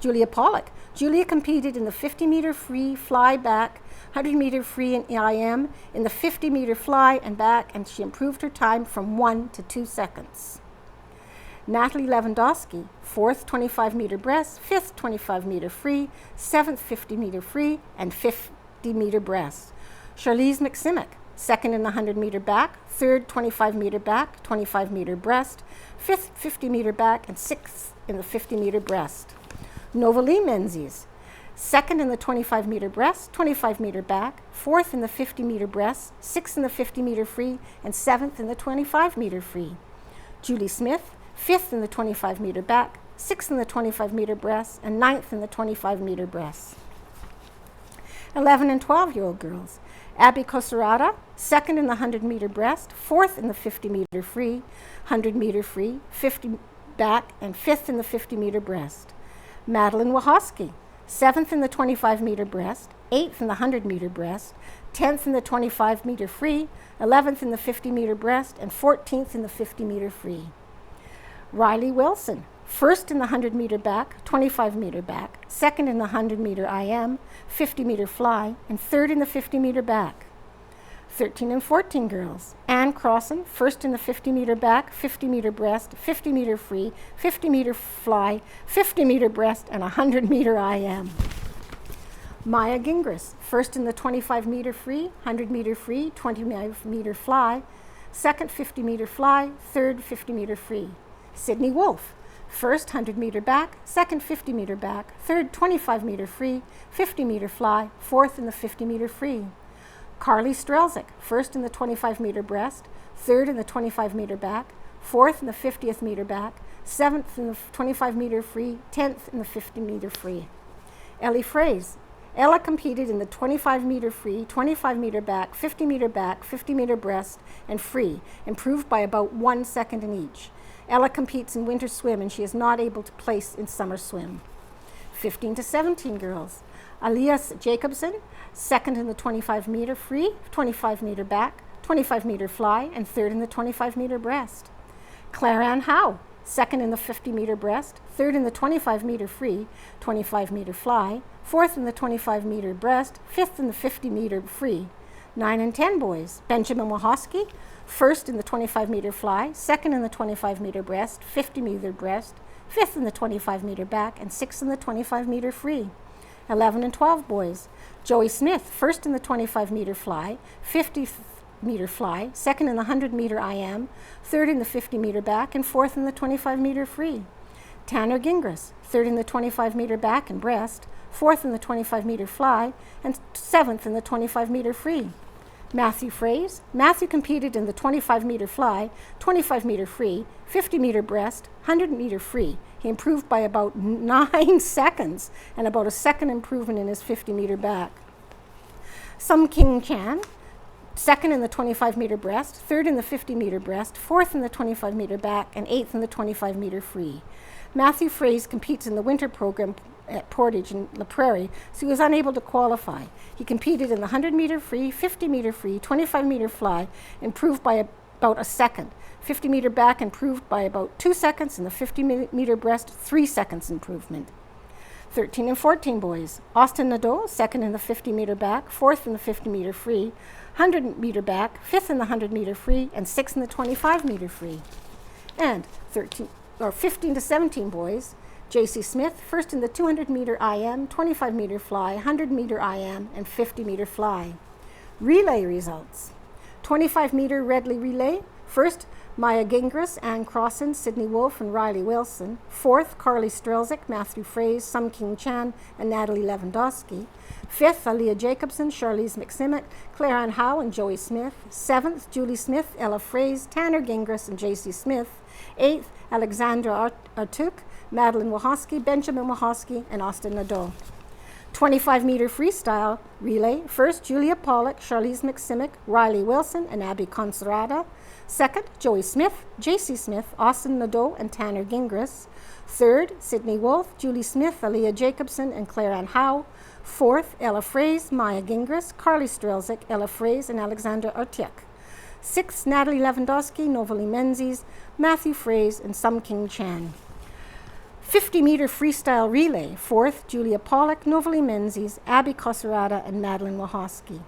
Julia Pollock. Julia competed in the 50-meter free fly back, 100-meter free in IM, in the 50-meter fly and back, and she improved her time from 1 to 2 seconds. Natalie Lewandowski, 4th 25-meter breast, 5th 25-meter free, 7th 50-meter free, and 50-meter breast. Charlize McSimic, 2nd in the 100-meter back, 3rd 25-meter back, 25-meter breast, 5th 50-meter back, and 6th in the 50-meter breast. Novalee Menzies, 2nd in the 25-meter breast, 25-meter back, 4th in the 50-meter breast, 6th in the 50-meter free, and 7th in the 25-meter free. Julie Smith, 5th in the 25-meter back, 6th in the 25-meter breast, and 9th in the 25-meter breast. 11 and 12-year-old girls. Abby Cosarada, 2nd in the 100-meter breast, 4th in the 50-meter free, 100-meter free, 50 back, and 5th in the 50-meter breast. Madeline Wachowski, 7th in the 25-meter breast, 8th in the 100-meter breast, 10th in the 25-meter free, 11th in the 50-meter breast, and 14th in the 50-meter free. Riley Wilson, 1st in the 100-meter back, 25-meter back, 2nd in the 100-meter IM, 50-meter fly, and 3rd in the 50-meter back. 13 and 14 girls. Ann Crossan, 1st in the 50-meter back, 50-meter breast, 50-meter free, 50-meter fly, 50-meter breast, and 100-meter IM. Maya Gingras, 1st in the 25-meter free, 100-meter free, 20-meter fly, 2nd 50-meter fly, 3rd 50-meter free. Sydney Wolf, First 100-meter back, second 50-meter back, third 25-meter free, 50-meter fly, fourth in the 50-meter free. Carly Strelzik, first in the 25-meter breast, third in the 25-meter back, fourth in the 50th meter back, seventh in the 25-meter free, 10th in the 50-meter free. Ellie Fraze. Ella competed in the 25-meter free, 25-meter back, 50-meter breast, and free, improved by about 1 second in each. Ella competes in winter swim and she is not able to place in summer swim. 15 to 17 girls. Elias Jacobson, second in the 25-meter free, 25-meter back, 25-meter fly, and third in the 25-meter breast. Claire Ann Howe, second in the 50-meter breast, third in the 25-meter free, 25-meter fly, fourth in the 25-meter breast, fifth in the 50-meter free. 9 and 10 boys. Benjamin Wachowski, first in the 25-meter fly, second in the 25-meter breast, 50-meter breast, fifth in the 25-meter back, and sixth in the 25-meter free. 11 and 12 boys. Joey Smith, first in the 25-meter fly, 50-meter fly, second in the 100-meter IM, third in the 50-meter back, and fourth in the 25-meter free. Tanner Gingras, third in the 25-meter back and breast, fourth in the 25-meter fly, and seventh in the 25-meter free. Matthew Fraze. Matthew competed in the 25-meter fly, 25-meter free, 50-meter breast, 100-meter free. He improved by about 9 seconds and about a second improvement in his 50-meter back. Sum King Chan, second in the 25-meter breast, third in the 50-meter breast, fourth in the 25-meter back, and eighth in the 25-meter free. Matthew Fraze competes in the winter program at Portage in La Prairie, so he was unable to qualify. He competed in the 100-meter free, 50-meter free, 25-meter fly, improved by about a second. 50-meter back improved by about 2 seconds, and the 50-meter breast, 3 seconds improvement. 13 and 14 boys. Austin Nadeau, second in the 50-meter back, fourth in the 50-meter free, 100-meter back, fifth in the 100-meter free, and sixth in the 25-meter free. And 15 to 17 boys. J.C. Smith, first in the 200-meter IM, 25-meter fly, 100-meter IM, and 50-meter fly. Relay results. 25-meter Redley relay. First, Maya Gingras, Ann Crossan, Sydney Wolfe, and Riley Wilson. Fourth, Carly Strelzik, Matthew Fraze, Sum King Chan, and Natalie Lewandowski. Fifth, Aaliyah Jacobson, Charlize McSimmick, Claire Ann Howe, and Joey Smith. Seventh, Julie Smith, Ella Fraze, Tanner Gingras, and J.C. Smith. Eighth, Alexandra Artuk, Madeline Wachowski, Benjamin Wachowski, and Austin Nadeau. 25-meter freestyle relay. First, Julia Pollock, Charlize McSimmick, Riley Wilson, and Abby Conserata. Second, Joey Smith, J.C. Smith, Austin Nadeau, and Tanner Gingras. Third, Sydney Wolfe, Julie Smith, Aaliyah Jacobson, and Claire Ann Howe. Fourth, Ella Fraze, Maya Gingras, Carly Strelzik, Ella Fraze, and Alexandra Artyuk. Sixth, Natalie Lewandowski, Novalie Menzies, Matthew Fraze, and Sum King Chan. 50-meter freestyle relay. Fourth, Julia Pollock, Novalie Menzies, Abby Conserata, and Madeline Wachowski.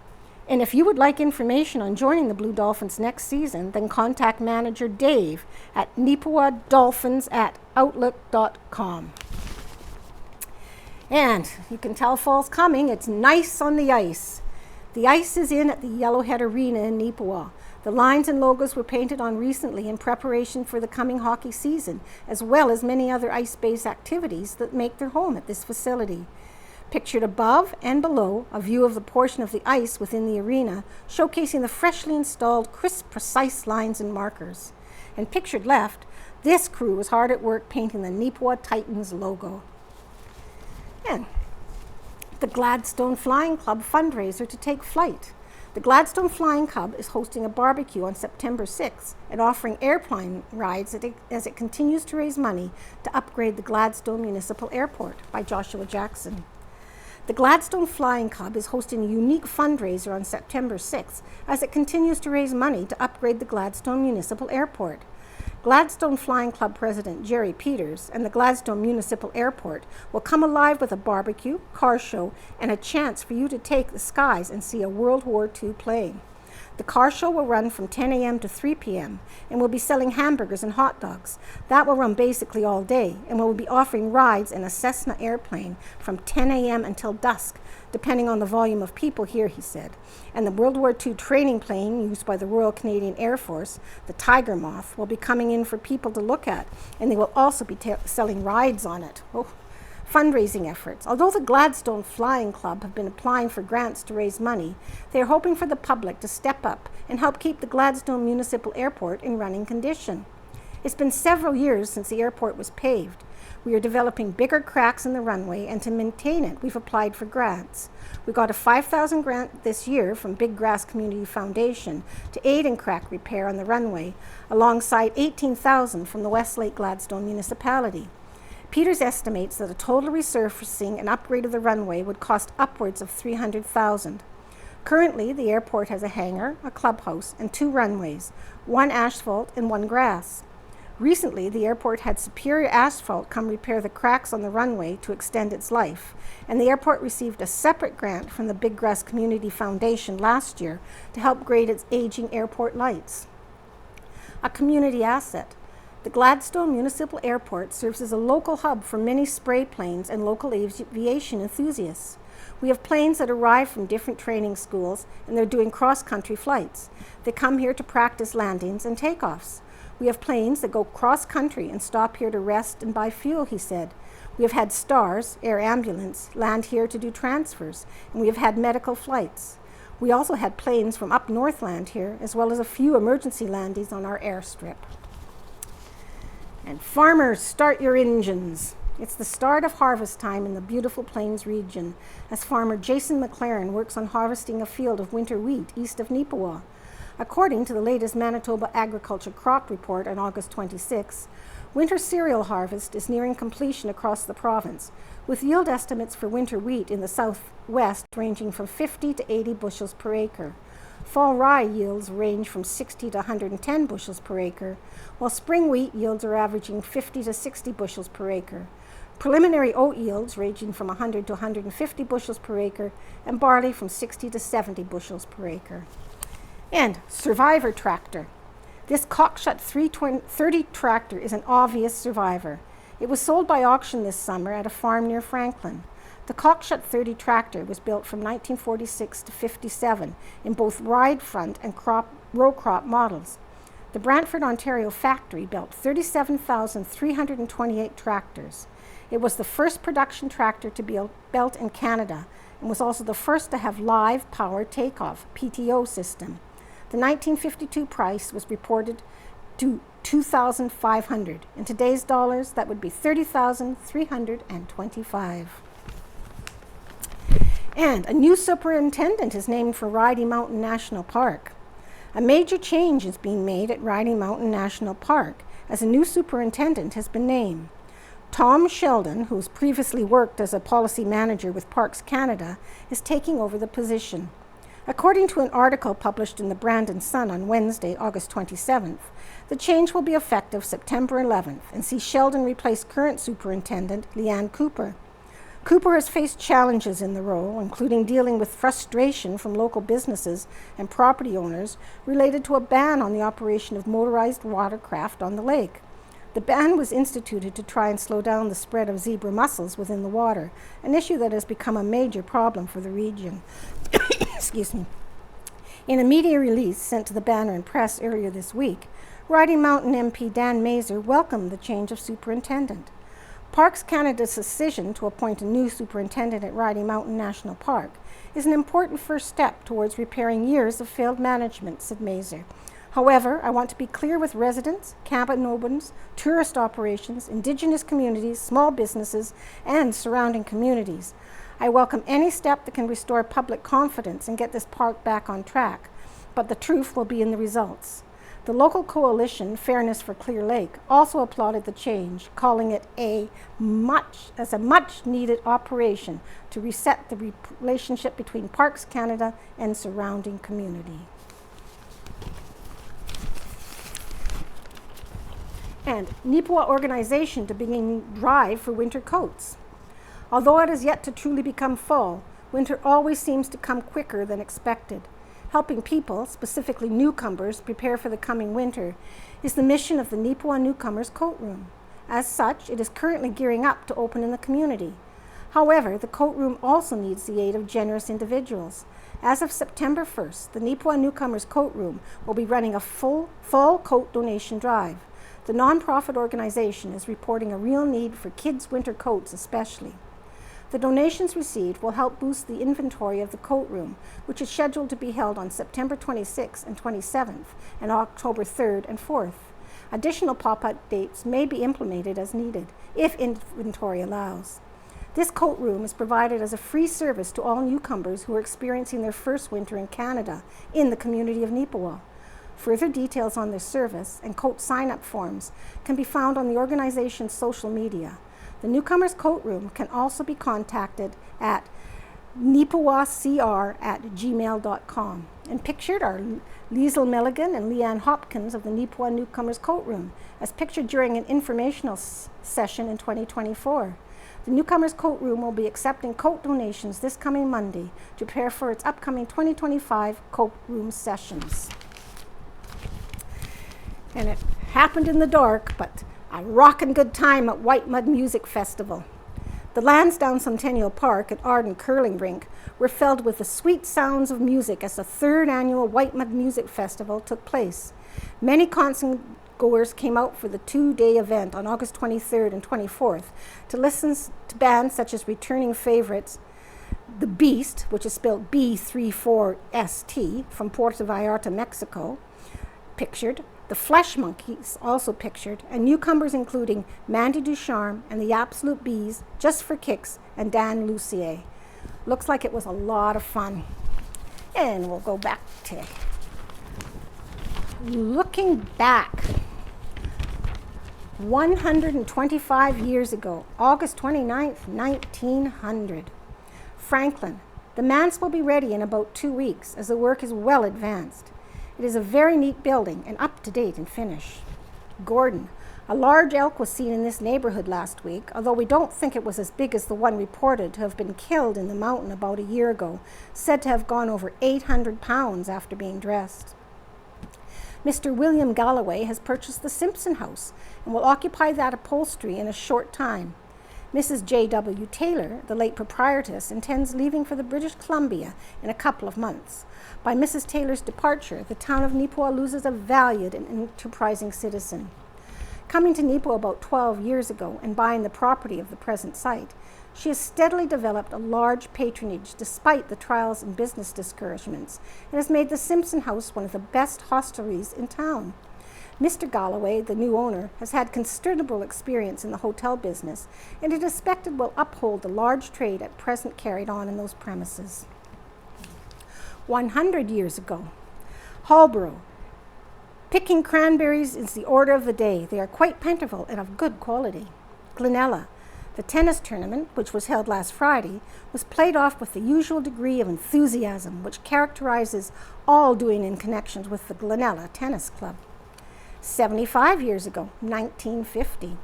And if you would like information on joining the Blue Dolphins next season, then contact manager Dave at neepawadolphins@outlook.com. And you can tell fall's coming. It's nice on the ice. The ice is in at the Yellowhead Arena in Neepawa. The lines and logos were painted on recently in preparation for the coming hockey season, as well as many other ice-based activities that make their home at this facility. Pictured above and below, a view of the portion of the ice within the arena, showcasing the freshly installed, crisp, precise lines and markers. And pictured left, this crew was hard at work painting the Neepawa Titans logo. And the Gladstone Flying Club fundraiser to take flight. The Gladstone Flying Club is hosting a barbecue on September 6th and offering airplane rides as it continues to raise money to upgrade the Gladstone Municipal Airport by Joshua Jackson. The Gladstone Flying Club is hosting a unique fundraiser on September 6th as it continues to raise money to upgrade the Gladstone Municipal Airport. Gladstone Flying Club President Jerry Peters and the Gladstone Municipal Airport will come alive with a barbecue, car show, and a chance for you to take the skies and see a World War II plane. The car show will run from 10 a.m. to 3 p.m. and will be selling hamburgers and hot dogs. That will run basically all day, and we'll be offering rides in a Cessna airplane from 10 a.m. until dusk depending on the volume of people here, he said. And the World War II training plane used by the Royal Canadian Air Force, the Tiger Moth, will be coming in for people to look at, and they will also be selling rides on it. Oh. Fundraising efforts. Although the Gladstone Flying Club have been applying for grants to raise money, they are hoping for the public to step up and help keep the Gladstone Municipal Airport in running condition. It's been several years since the airport was paved. We are developing bigger cracks in the runway, and to maintain it, we've applied for grants. We got a $5,000 grant this year from Big Grass Community Foundation to aid in crack repair on the runway, alongside $18,000 from the Westlake Gladstone Municipality. Peters estimates that a total resurfacing and upgrade of the runway would cost upwards of $300,000. Currently, the airport has a hangar, a clubhouse, and 2 runways, 1 asphalt and 1 grass. Recently, the airport had Superior Asphalt come repair the cracks on the runway to extend its life, and the airport received a separate grant from the Big Grass Community Foundation last year to help grade its aging airport lights. A community asset. The Gladstone Municipal Airport serves as a local hub for many spray planes and local aviation enthusiasts. We have planes that arrive from different training schools, and they're doing cross-country flights. They come here to practice landings and takeoffs. We have planes that go cross-country and stop here to rest and buy fuel, he said. We have had STARS, air ambulance, land here to do transfers, and we have had medical flights. We also had planes from up north land here, as well as a few emergency landings on our airstrip. And farmers, start your engines. It's the start of harvest time in the beautiful Plains region, as farmer Jason McLaren works on harvesting a field of winter wheat east of Neepawa. According to the latest Manitoba Agriculture Crop Report on August 26, winter cereal harvest is nearing completion across the province, with yield estimates for winter wheat in the southwest ranging from 50 to 80 bushels per acre. Fall rye yields range from 60 to 110 bushels per acre, while spring wheat yields are averaging 50 to 60 bushels per acre. Preliminary oat yields ranging from 100 to 150 bushels per acre, and barley from 60 to 70 bushels per acre. And Survivor tractor. This Cockshut 330 tractor is an obvious survivor. It was sold by auction this summer at a farm near Franklin. The Cockshut 30 tractor was built from 1946 to 57 in both ride front and row crop models. The Brantford, Ontario factory built 37,328 tractors. It was the first production tractor to be built in Canada and was also the first to have live power takeoff PTO system. The 1952 price was reported to $2,500. In today's dollars, that would be $30,325. And a new superintendent is named for Ridey Mountain National Park. A major change is being made at Ridey Mountain National Park as a new superintendent has been named. Tom Sheldon, who's previously worked as a policy manager with Parks Canada, is taking over the position. According to an article published in the Brandon Sun on Wednesday, August 27th, the change will be effective September 11th and see Sheldon replace current superintendent Leanne Cooper. Cooper has faced challenges in the role, including dealing with frustration from local businesses and property owners related to a ban on the operation of motorized watercraft on the lake. The ban was instituted to try and slow down the spread of zebra mussels within the water, an issue that has become a major problem for the region. Excuse me. In a media release sent to the Banner and Press earlier this week, Ridey Mountain MP Dan Mazur welcomed the change of superintendent. Parks Canada's decision to appoint a new superintendent at Ridey Mountain National Park is an important first step towards repairing years of failed management, said Mazur. However, I want to be clear with residents, Cabanobans, tourist operations, Indigenous communities, small businesses, and surrounding communities. I welcome any step that can restore public confidence and get this park back on track, but the truth will be in the results. The local coalition, Fairness for Clear Lake, also applauded the change, calling it a much needed operation to reset the relationship between Parks Canada and surrounding community. And Neepawa organization to begin drive for winter coats. Although it has yet to truly become fall, winter always seems to come quicker than expected. Helping people, specifically newcomers, prepare for the coming winter is the mission of the Neepawa Newcomers Coat Room. As such, it is currently gearing up to open in the community. However, the coat room also needs the aid of generous individuals. As of September 1st, the Neepawa Newcomers Coat Room will be running a fall coat donation drive. The nonprofit organization is reporting a real need for kids' winter coats especially. The donations received will help boost the inventory of the coat room, which is scheduled to be held on September 26th and 27th and October 3rd and 4th. Additional pop-up dates may be implemented as needed, if inventory allows. This coat room is provided as a free service to all newcomers who are experiencing their first winter in Canada in the community of Neepawa. Further details on this service and coat sign-up forms can be found on the organization's social media. The Newcomers Coat Room can also be contacted at neepawacr@gmail.com. And pictured are Liesl Milligan and Leanne Hopkins of the Neepawa Newcomers Coat Room, as pictured during an informational session in 2024. The Newcomers Coat Room will be accepting coat donations this coming Monday to prepare for its upcoming 2025 coat room sessions. And it happened in the dark, but a rockin' good time at White Mud Music Festival. The Lansdowne Centennial Park and Arden Curling Rink were filled with the sweet sounds of music as the third annual White Mud Music Festival took place. Many concert goers came out for the two-day event on August 23rd and 24th to listen to bands such as returning favorites The Beast, which is spelled B34ST, from Puerto Vallarta, Mexico, pictured, the Flesh Monkeys, also pictured, and newcomers including Mandy Ducharme and the Absolute Bees, Just for Kicks, and Dan Lucier. Looks like it was a lot of fun. And we'll go back to looking back. 125 years ago, August 29th, 1900. Franklin. The manse will be ready in about 2 weeks as the work is well advanced. It is a very neat building and up to date in finish. Gordon. A large elk was seen in this neighborhood last week, although we don't think it was as big as the one reported to have been killed in the mountain about a year ago, said to have gone over 800 pounds after being dressed. Mr. William Galloway has purchased the Simpson House and will occupy that upholstery in a short time. Mrs. J.W. Taylor, the late proprietress, intends leaving for the British Columbia in a couple of months. By Mrs. Taylor's departure, the town of Neepawa loses a valued and enterprising citizen. Coming to Neepawa about 12 years ago and buying the property of the present site, she has steadily developed a large patronage despite the trials and business discouragements, and has made the Simpson House one of the best hostelries in town. Mr. Galloway, the new owner, has had considerable experience in the hotel business, and it is expected will uphold the large trade at present carried on in those premises. 100 years ago, Hallborough. Picking cranberries is the order of the day. They are quite plentiful and of good quality. Glenella. The tennis tournament, which was held last Friday, was played off with the usual degree of enthusiasm which characterizes all doing in connections with the Glenella Tennis Club. 75 years ago, 1950,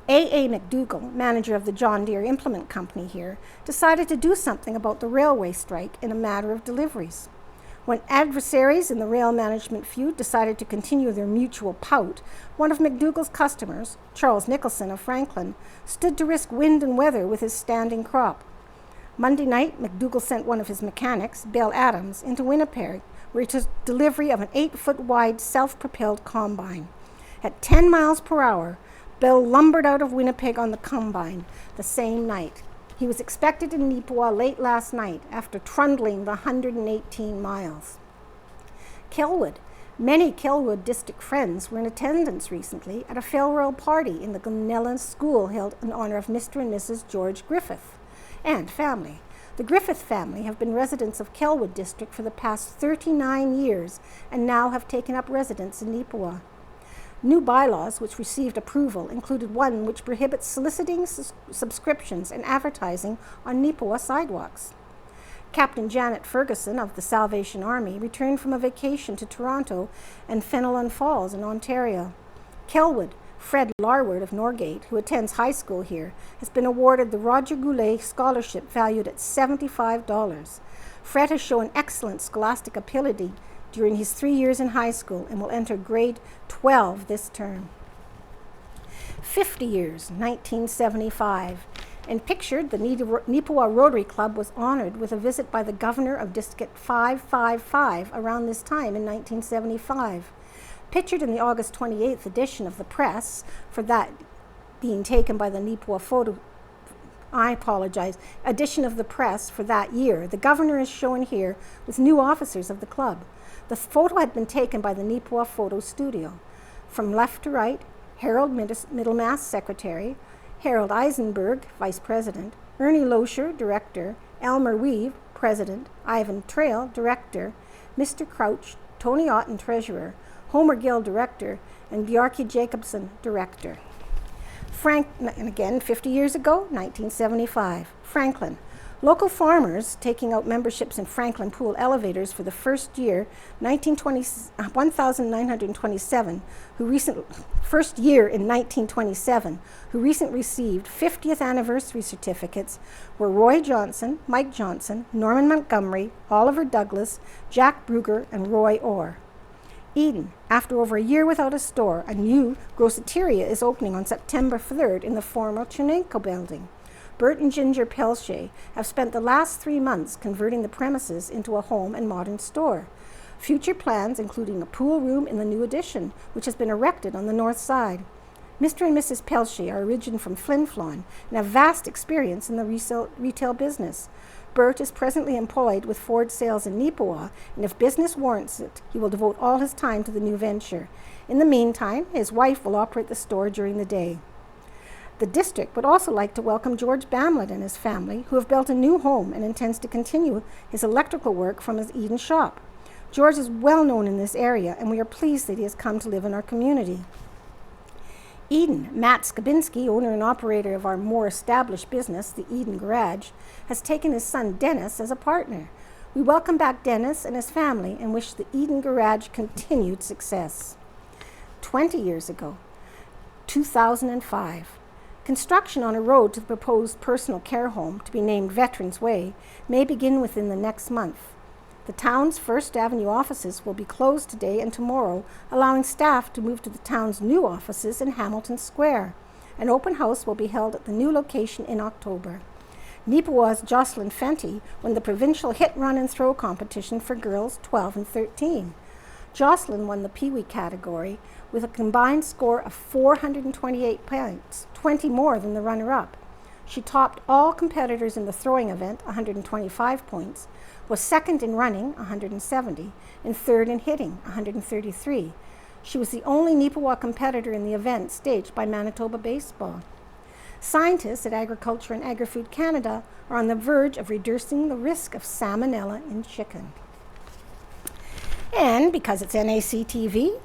A.A. McDougall, manager of the John Deere Implement Company here, decided to do something about the railway strike in a matter of deliveries. When adversaries in the rail management feud decided to continue their mutual pout, one of McDougall's customers, Charles Nicholson of Franklin, stood to risk wind and weather with his standing crop. Monday night, McDougall sent one of his mechanics, Bill Adams, into Winnipeg, where he took delivery of an 8-foot-wide self-propelled combine. At 10 miles per hour, Bill lumbered out of Winnipeg on the combine the same night. He was expected in Neepawa late last night after trundling the 118 miles. Kelwood. Many Kelwood district friends were in attendance recently at a farewell party in the Glenella School held in honor of Mr. and Mrs. George Griffith and family. The Griffith family have been residents of Kelwood district for the past 39 years and now have taken up residence in Neepawa. New bylaws which received approval included one which prohibits soliciting subscriptions and advertising on Neepawa sidewalks. Captain Janet Ferguson of the Salvation Army returned from a vacation to Toronto and Fenelon Falls in Ontario. Kelwood. Fred Larward of Norgate, who attends high school here, has been awarded the Roger Goulet Scholarship valued at $75. Fred has shown excellent scholastic ability during his 3 years in high school and will enter grade 12 this term. 50 years, 1975. And pictured, the Neepawa Rotary Club was honored with a visit by the governor of District 555 around this time in 1975. Pictured in the August 28th edition of the press, for that being taken by the Neepawa edition of the press for that year, the governor is shown here with new officers of the club. The photo had been taken by the Neepawa Photo Studio. From left to right, Harold Middlemass, Secretary, Harold Eisenberg, Vice President, Ernie Loescher, Director, Elmer Weave, President, Ivan Trail, Director, Mr. Crouch, Tony Otten, Treasurer, Homer Gill, Director, and Bjarke Jacobson, Director. And again, 50 years ago, 1975, Franklin. Local farmers taking out memberships in Franklin Pool elevators for the first year, 1927, who recently received 50th anniversary certificates were Roy Johnson, Mike Johnson, Norman Montgomery, Oliver Douglas, Jack Brugger, and Roy Orr. Eden, after over a year without a store, a new groceteria is opening on September 3rd in the former Chernenko building. Bert and Ginger Pelche have spent the last 3 months converting the premises into a home and modern store. Future plans including a pool room in the new addition, which has been erected on the north side. Mr. and Mrs. Pelche are originated from Flin Flon and have vast experience in the retail business. Bert is presently employed with Ford Sales in Neepawa, and if business warrants it, he will devote all his time to the new venture. In the meantime, his wife will operate the store during the day. The district would also like to welcome George Bamlett and his family, who have built a new home and intends to continue his electrical work from his Eden shop. George is well known in this area, and we are pleased that he has come to live in our community. Eden, Matt Skabinski, owner and operator of our more established business, the Eden Garage, has taken his son Dennis as a partner. We welcome back Dennis and his family and wish the Eden Garage continued success. 20 years ago, 2005, construction on a road to the proposed personal care home, to be named Veterans Way, may begin within the next month. The town's First Avenue offices will be closed today and tomorrow, allowing staff to move to the town's new offices in Hamilton Square. An open house will be held at the new location in October. Neepawa's Jocelyn Fenty won the provincial hit, run, and throw competition for girls 12 and 13. Jocelyn won the Pee Wee category with a combined score of 428 points, 20 more than the runner-up. She topped all competitors in the throwing event, 125 points, was second in running, 170, and third in hitting, 133. She was the only Neepawa competitor in the event staged by Manitoba Baseball. Scientists at Agriculture and Agri-Food Canada are on the verge of reducing the risk of salmonella in chicken. And because it's NACTV,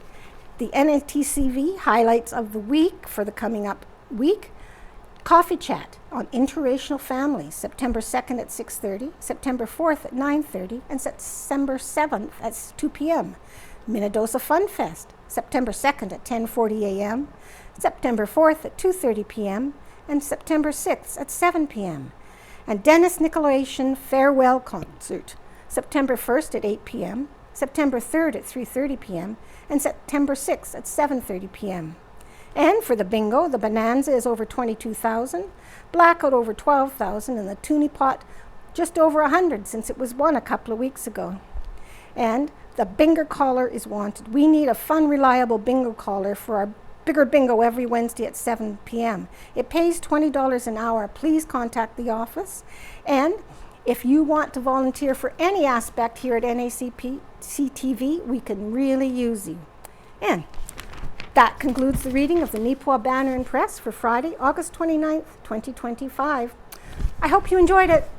the NACTV highlights of the week for the coming up week: Coffee Chat on Interracial Families, September 2nd at 6:30, September 4th at 9:30, and September 7th at 2 p.m. Minnedosa Fun Fest, September 2nd at 10:40 a.m., September 4th at 2:30 p.m., and September 6th at 7 p.m. And Dennis Nicolaisen Farewell Concert, September 1st at 8 p.m., September 3rd at 3:30 p.m., and September 6th at 7:30 p.m. And for the bingo, the Bonanza is over 22,000, Blackout over 12,000, and the Toonie Pot just over 100 since it was won a couple of weeks ago. And the bingo caller is wanted. We need a fun, reliable bingo caller for our bigger bingo every Wednesday at 7 p.m. It pays $20 an hour. Please contact the office. And if you want to volunteer for any aspect here at NACTV, we can really use you. And that concludes the reading of the Neepawa Banner and Press for Friday, August 29th, 2025. I hope you enjoyed it.